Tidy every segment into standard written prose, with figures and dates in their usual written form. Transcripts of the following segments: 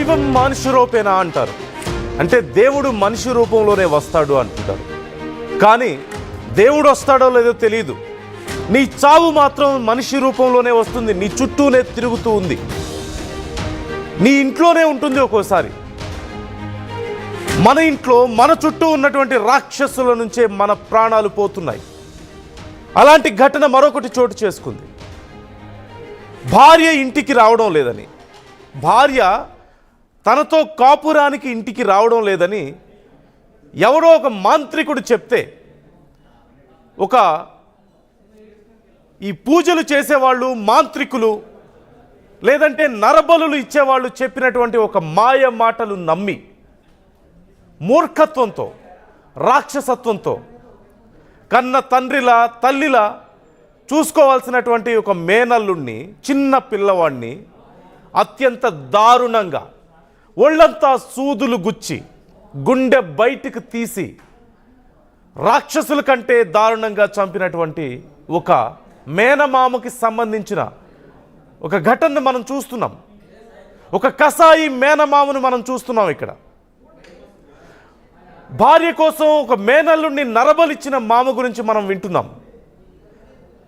దైవం మనిషి రూపేనా అంటారు. అంటే దేవుడు మనిషి రూపంలోనే వస్తాడు అంటుంటారు. కానీ దేవుడు వస్తాడో లేదో తెలియదు. నీ చావు మాత్రం మనిషి రూపంలోనే వస్తుంది. నీ చుట్టూనే తిరుగుతూ ఉంది. నీ ఇంట్లోనే ఉంటుంది. ఒక్కోసారి మన ఇంట్లో మన చుట్టూ ఉన్నటువంటి రాక్షసుల నుంచే మన ప్రాణాలు పోతున్నాయి. అలాంటి ఘటన మరొకటి చోటు చేసుకుంది. భార్య ఇంటికి రావడం లేదని, భార్య తనతో కాపురానికి ఇంటికి రావడం లేదని ఎవరో ఒక మాంత్రికుడు చెప్తే, ఈ పూజలు చేసేవాళ్ళు, మాంత్రికులు లేదంటే నరబలులు ఇచ్చేవాళ్ళు చెప్పినటువంటి ఒక మాయ మాటలు నమ్మి మూర్ఖత్వంతో, రాక్షసత్వంతో కన్న తండ్రిలా తల్లిలా చూసుకోవాల్సినటువంటి ఒక మేనల్లుణ్ణి, చిన్న పిల్లవాడిని అత్యంత దారుణంగా ఒళ్ళంతా సూదులు గుచ్చి గుండె బయటికి తీసి రాక్షసుల కంటే దారుణంగా చంపినటువంటి ఒక మేనమామకి సంబంధించిన ఒక ఘటనను మనం చూస్తున్నాం. ఒక కసాయి మేనమామను మనం చూస్తున్నాం. ఇక్కడ భార్య కోసం ఒక మేనల్లుని నరబలిచ్చిన మామ గురించి మనం వింటున్నాం.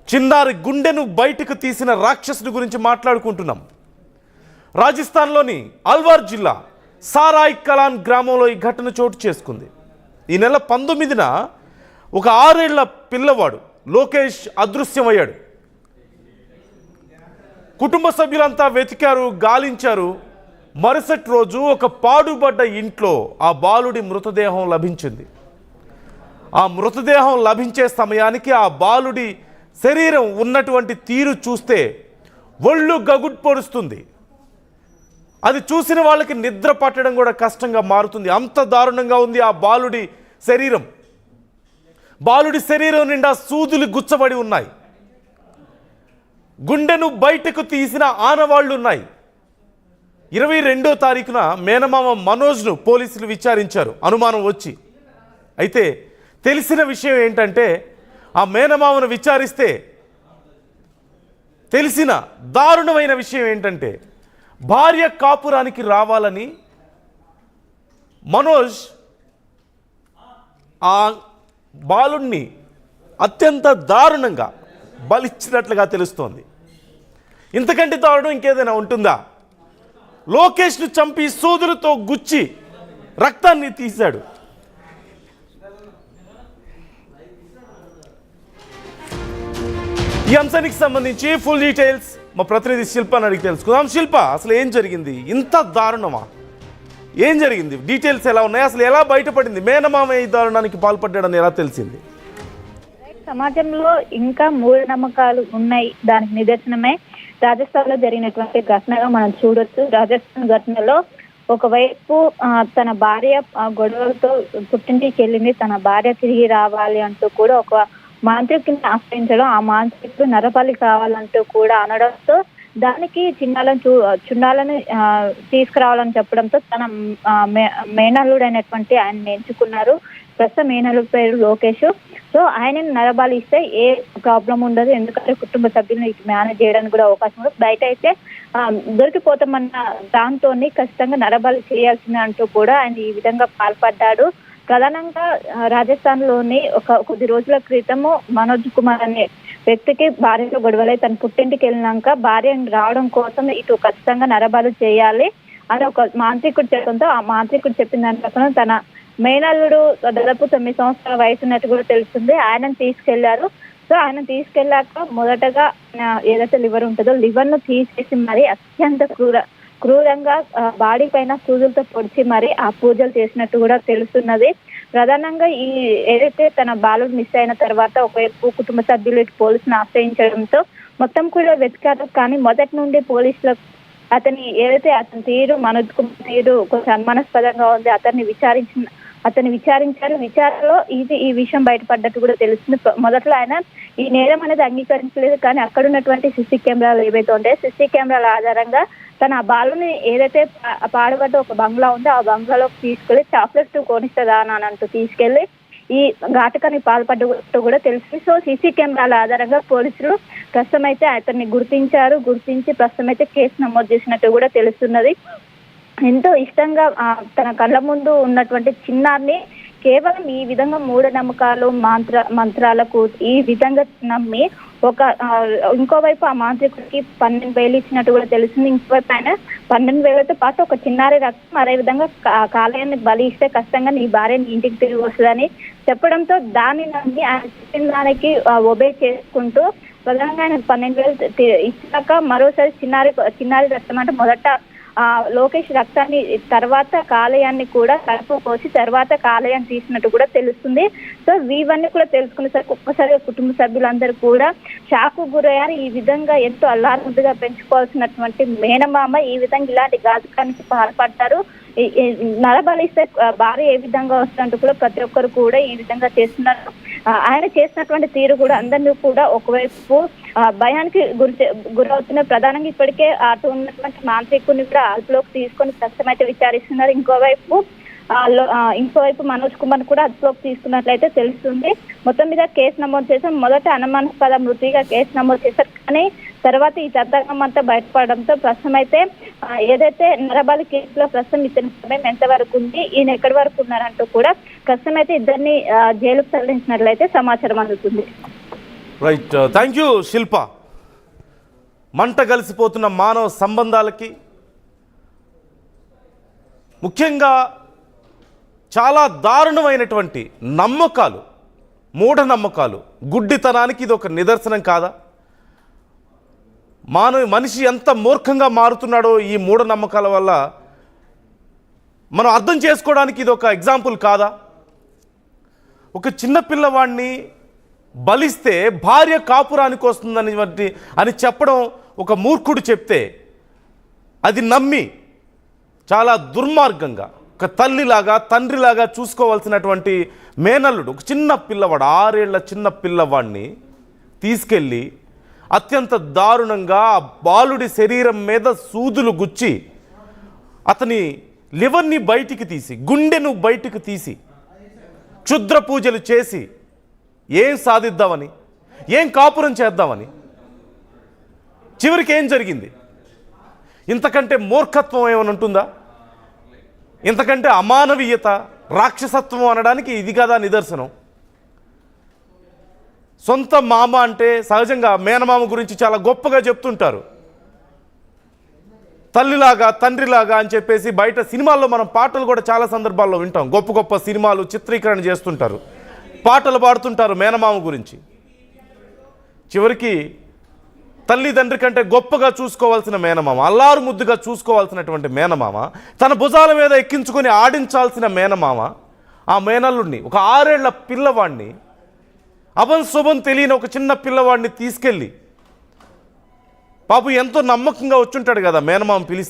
చిన్నారి గుండెను బయటకు తీసిన రాక్షసుడి గురించి మాట్లాడుకుంటున్నాం. రాజస్థాన్లోని అల్వార్ జిల్లా సారాయ్ కలాన్ గ్రామంలో ఈ ఘటన చోటు చేసుకుంది. ఈ నెల 19న ఒక 6 ఏళ్ల పిల్లవాడు లోకేష్ అదృశ్యమయ్యాడు. కుటుంబ సభ్యులంతా వెతికారు, గాలించారు. మరుసటి రోజు ఒక పాడుబడ్డ ఇంట్లో ఆ బాలుడి మృతదేహం లభించింది. ఆ మృతదేహం లభించే సమయానికి ఆ బాలుడి శరీరం ఉన్నటువంటి తీరు చూస్తే ఒళ్ళు గగుడ్ పొడుస్తుంది. అది చూసిన వాళ్ళకి నిద్ర పట్టడం కూడా కష్టంగా మారుతుంది. అంత దారుణంగా ఉంది ఆ బాలుడి శరీరం. బాలుడి శరీరం నిండా సూదులు గుచ్చబడి ఉన్నాయి. గుండెను బయటకు తీసిన ఆనవాళ్లు ఉన్నాయి. 22వ తారీఖున మేనమామ మనోజ్ను పోలీసులు విచారించారు అనుమానం వచ్చి. అయితే తెలిసిన విషయం ఏంటంటే, ఆ మేనమామను విచారిస్తే తెలిసిన దారుణమైన విషయం ఏంటంటే, భార్య కాపురానికి రావాలని మనోజ్ ఆ బాలుణ్ణి అత్యంత దారుణంగా బలిచ్చినట్లుగా తెలుస్తోంది. ఇంతకంటే దారుణం ఇంకేదైనా ఉంటుందా? లోకేష్ను చంపి సూదులతో గుచ్చి రక్తాన్ని తీశాడు. ఈ అంశానికి సంబంధించి ఫుల్ డీటెయిల్స్ మా ప్రతినిధి శిల్పని అడిగి తెలుసుకుందాం. శిల్ప, అసలు ఏం జరిగింది? ఇంత దారుణమా? ఏం జరిగింది? డీటెయిల్స్ ఎలా ఉన్నాయి? అసలు ఎలా బయటపడింది? మేనమామ ఈ దారుణానికి పాల్పడ్డాడని ఎలా తెలిసింది? సమాజంలో ఇంకా మూఢనమ్మకాలు ఉన్నాయి. దానికి నిదర్శనమే రాజస్థాన్ లో జరిగినటువంటి ఘటనగా మనం చూడొచ్చు. రాజస్థాన్ ఘటనలో ఒకవైపు తన భార్య గొడవలతో పుట్టింటికి వెళ్ళింది, తన భార్య తిరిగి రావాలి అంటూ కూడా ఒక మాంత్రికుని ఆశ్రయించడం, ఆ మాంత్రికుడు నరబలి కావాలంటూ కూడా అనడంతో దానికి చుండాలను తీసుకురావాలని చెప్పడంతో తన మేనల్లుడైనటువంటి ఆయన ఎంచుకున్నారు. ప్రస్తుతం మేనల్లుడి పేరు లోకేష్. సో ఆయనని నరబలి ఇస్తే ఏ ప్రాబ్లం ఉండదు, ఎందుకంటే కుటుంబ సభ్యులను మేనేజ్ చేయడానికి కూడా అవకాశం ఉండదు. బయట అయితే దొరికిపోతామన్న దాంతో ఖచ్చితంగా నరబలి చేయాల్సిందే అంటూ కూడా ఆయన ఈ విధంగా పాల్పడ్డాడు. ప్రధానంగా రాజస్థాన్ లోని కొద్ది రోజుల క్రితము మనోజ్ కుమార్ అనే వ్యక్తికి భార్యతో గొడవలై తన పుట్టింటికి వెళ్ళినాక భార్య రావడం కోసం ఇటు ఖచ్చితంగా నరబలి చేయాలి అని ఒక మాంత్రికుడు చెప్పడంతో ఆ మాంత్రికుడు చెప్పిన దాని ప్రకారం తన మేనల్లుడు దాదాపు 9 సంవత్సరాల వయసు ఉన్నట్టు కూడా తెలుస్తుంది. ఆయనను తీసుకెళ్లారు. సో ఆయన తీసుకెళ్లాక మొదటగా ఏదైతే లివర్ ఉంటుందో లివర్ ను తీసేసి మరి అత్యంత క్రూరంగా బాడీ పైన సూదులతో పొడిచి మరి ఆ పూజలు చేసినట్టు కూడా తెలుస్తున్నది. ప్రధానంగా ఈ ఏదైతే తన బాలుడు మిస్ అయిన తర్వాత ఒకవైపు కుటుంబ సభ్యులు పోలీసును ఆశ్రయించడంతో మొత్తం కూడా వెతికారు. కానీ మొదటి నుండి పోలీసులకు అతని తీరు మనోజ్ కుమార్ తీరు కొంచెం అనుమానాస్పదంగా ఉంది. అతన్ని విచారించారు. విచారణలో ఈ విషయం బయటపడ్డట్టు కూడా తెలుస్తుంది. మొదట్లో ఆయన ఈ నేరం అనేది అంగీకరించలేదు. కానీ అక్కడ ఉన్నటువంటి సీసీ కెమెరాలు ఏవైతే ఉంటాయో సీసీ కెమెరాల ఆధారంగా తన బాలుని ఏదైతే పాడుబడ్డ ఒక బంగ్లా ఉందో ఆ బంగ్లాలోకి తీసుకెళ్లి చాక్లెట్ కొనిస్తుందా అని అంటూ తీసుకెళ్లి ఈ ఘాతకానికి పాల్పడ్డట్టు కూడా తెలుస్తుంది. సో సీసీ కెమెరాల ఆధారంగా పోలీసులు ప్రస్తుతం అయితే అతన్ని గుర్తించి ప్రస్తుతం అయితే కేసు నమోదు చేసినట్టు కూడా తెలుస్తున్నది. ఎంతో ఇష్టంగా తన కళ్ళ ముందు ఉన్నటువంటి చిన్నారిని కేవలం ఈ విధంగా మూఢనమ్మకాలు మంత్రాలకు ఈ విధంగా నమ్మి ఇంకోవైపు ఆ మాంత్రికుడికి 12,000 ఇచ్చినట్టు కూడా తెలిసింది. ఇంకోవైపు ఆయన 12,000తో పాటు ఒక చిన్నారి రక్తం అదే విధంగా కాలేయాన్ని బలి ఇస్తే ఖచ్చితంగా నీ భార్య నీ ఇంటికి తిరిగి వస్తుందని చెప్పడంతో దాన్ని నమ్మి ఆయన చెప్పిన దానికి ఒబే చేసుకుంటూ ప్రధానంగా ఆయన 12,000 ఇచ్చాక మరోసారి చిన్నారి రక్తం అంటే మొదట లోకేష్ రక్తాన్ని తర్వాత కాలేయాన్ని కూడా కడుపు కోసి తర్వాత కాలేయాన్ని తీసినట్టు కూడా తెలుస్తుంది. సో ఇవన్నీ కూడా తెలుసుకునేసరికి ఒక్కసారి కుటుంబ సభ్యులందరూ కూడా షాకు గురయ్యారు. ఈ విధంగా ఎంతో అల్లారుముద్దుగా పెంచుకోవాల్సినటువంటి మేనమామ ఈ విధంగా ఇలాంటి ఘాతకానికి పాల్పడ్డారు. నరబలిస్తే భార్య ఏ విధంగా వస్తుందంటూ కూడా ప్రతి ఒక్కరు కూడా ఈ విధంగా చేస్తున్నారు. ఆయన చేసినటువంటి తీరు కూడా అందరినీ కూడా ఒకవైపు భయానికి గురవుతున్న ప్రధానంగా ఇప్పటికే అటు ఉన్నటువంటి మాంత్రికుని కూడా అదుపులోకి తీసుకొని ప్రస్తుతం అయితే విచారిస్తున్నారు. ఇంకోవైపు మనోజ్ కుమార్ కూడా అదుపులోకి తీసుకున్నట్లయితే తెలుస్తుంది. మొత్తం మీద కేసు నమోదు చేశాం. మొదట అనుమానాస్పద మృతిగా కేసు నమోదు చేశారు. కానీ తర్వాత ఈ తతంగం అంతా బయటపడడంతో ప్రస్తుతం అయితే ఏదైతే నరబలి కేసులో ప్రస్తుతం ఇతని సమయం ఎంతవరకు ఉంది, ఈయన ఎక్కడి వరకు ఉన్నారంటూ కూడా ప్రస్తుతం అయితే ఇద్దరిని జైలుకు తరలించినట్లయితే సమాచారం అందుతుంది. రైట్, థ్యాంక్ యూ శిల్ప. మంట కలిసిపోతున్న మానవ సంబంధాలకి ముఖ్యంగా చాలా దారుణమైనటువంటి నమ్మకాలు, మూఢనమ్మకాలు, గుడ్డితనానికి ఇది ఒక నిదర్శనం కాదా? మనిషి ఎంత మూర్ఖంగా మారుతున్నాడో ఈ మూఢనమ్మకాల వల్ల మనం అర్థం చేసుకోవడానికి ఇది ఒక ఎగ్జాంపుల్ కాదా? ఒక చిన్న పిల్లవాడిని బలిస్తే భార్య కాపురానికి వస్తుందని అని చెప్పడం ఒక మూర్ఖుడు చెప్తే అది నమ్మి చాలా దుర్మార్గంగా ఒక తల్లిలాగా తండ్రిలాగా చూసుకోవాల్సినటువంటి మేనల్లుడు ఒక చిన్న పిల్లవాడు 6 ఏళ్ల చిన్న పిల్లవాడిని తీసుకెళ్ళి అత్యంత దారుణంగా బాలుడి శరీరం మీద సూదులు గుచ్చి అతని లివర్ని బయటికి తీసి గుండెను బయటికి తీసి క్షుద్ర పూజలు చేసి ఏం సాధిద్దామని, ఏం కాపురం చేద్దామని, చివరికి ఏం జరిగింది? ఇంతకంటే మూర్ఖత్వం ఏమైనా ఉంటుందా? ఇంతకంటే అమానవీయత, రాక్షసత్వం అనడానికి ఇది కదా నిదర్శనం. సొంత మామ అంటే సహజంగా మేనమామ గురించి చాలా గొప్పగా చెప్తుంటారు. తల్లిలాగా తండ్రిలాగా అని చెప్పేసి బయట సినిమాల్లో మనం పాటలు కూడా చాలా సందర్భాల్లో వింటాం. గొప్ప గొప్ప సినిమాలు చిత్రీకరణ చేస్తుంటారు, పాటలు పాడుతుంటారు మేనమామ గురించి. చివరికి తల్లిదండ్రి కంటే గొప్పగా చూసుకోవాల్సిన మేనమామ, అల్లారు ముద్దుగా చూసుకోవాల్సినటువంటి మేనమామ, తన భుజాల మీద ఎక్కించుకొని ఆడించాల్సిన మేనమామ, ఆ మేనల్లుడిని ఒక 6 ఏళ్ల పిల్లవాడిని, అభం శుభం తెలియని ఒక చిన్న పిల్లవాడిని తీసుకెళ్ళి, పాపం ఎంతో నమ్మకంగా వచ్చుంటాడు కదా మేనమామ పిలిస్తే.